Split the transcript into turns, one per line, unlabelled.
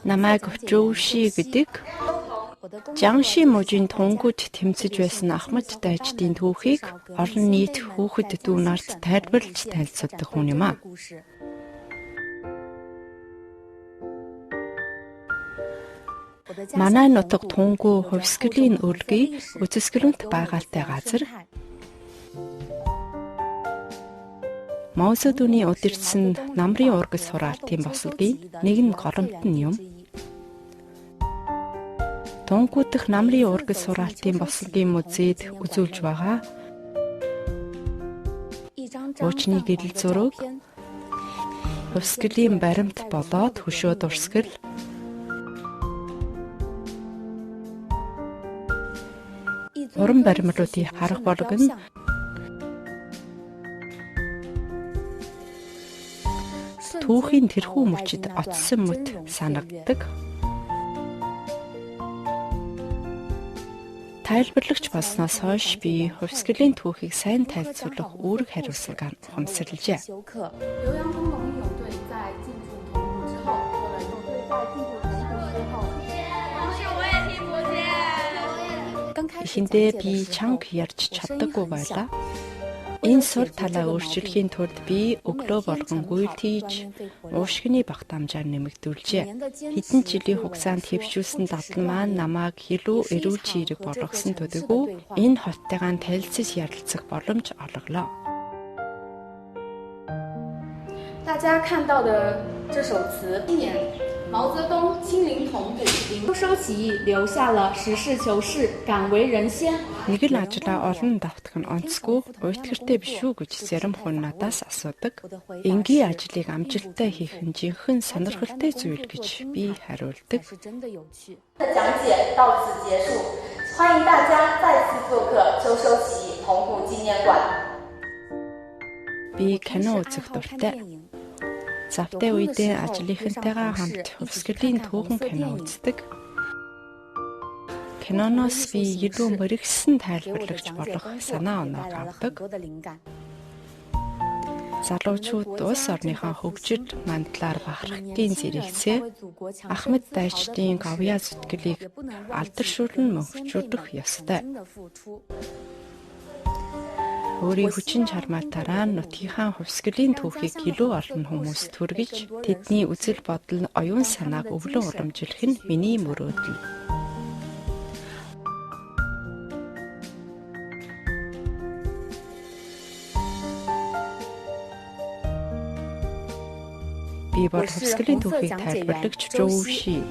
Намайг Жоуши гэдэг Жанши мужийн тунгууд тэмцэж байсан Ахмад дайчдын түүхийг олон нийт хүүхэд дүү нарт тайлбарлаж танилцуулдаг хүн юм а. Манай нутаг тунгуу хувьсгалын өргөй үцэсгэлэнт байгальтай газар Маусадүний удирдсан намрын ургас сураалтын бослогийн нэгэн голомтон юм. Тунгуу дахь намрын ургас сураалтын бослогийн музейд үзүүлж байгаа Уучны гэрэл зураг, хувьсгалын баримт болоод хөшөө дурсгал, уран баримтуудын харах болгон түүхийн тэрхүү мөчид очсон мэт санагддаг. Тайлбарлагч болсноос хойш би хувьсгалын түүхийг сайн тайлбарлах үүрэг хариуцлагаар ухамсарлажээ. Эхэндээ би чанга ярьж чаддаггүй байлаа. Энэ сур талаа өөрчлөхийн тулд би өглөө болгон гуйлт хийж уушгины багтаамжаар нэмэгдүүлжээ. Хэдэн жилийн хугацаанд хэвшүүлсэн дадал маань намайг илүү эрүүл чирэг болгосон төдийгүй энэ хоттойгоо танилцж ярилцах боломж олголоо.
大家看到的这首词，今年毛泽东亲临同北京，秋收起义留下了实事求是、敢为人先。
Нэг л ажлаа олон давтах нь онцгүй уйтгартай биш үү гэж зарим хүн надаас асуудаг. Энгийн ажлыг амжилттай хийх нь жинхэнэ сонирхолтой зүйл гэж би хариулдаг.
讲解到此结束，欢迎大家再次做客秋收起义同古纪念馆。
Би кино үзэх дуртай. Завтай үедээ ажлынхантайгаа хамт хувьсгалын түүхэн кино үздэг. Киноноос би илүү мөрөгсөн тайлбарлагч болох санаа оноо авдаг. Залуучууд улс орныхоо хөгжил мандлаар бахархтын зэрэгцээ Ахмад дайчдын гавьяа зүтгэлийг алдаршуулн мөнхжүүлэх ёстой. Өөрийн хүчин чармаатаараа нутгийнхаа хувьсгалын түүхийг илүү олон хүмүүст хүргэж тэдний үзэл бодол, оюун санааг өвлөн уламжлах нь миний мөрөөдөл. Би бол хувьсгалын түүхийг тайлбарлагч Жоуши.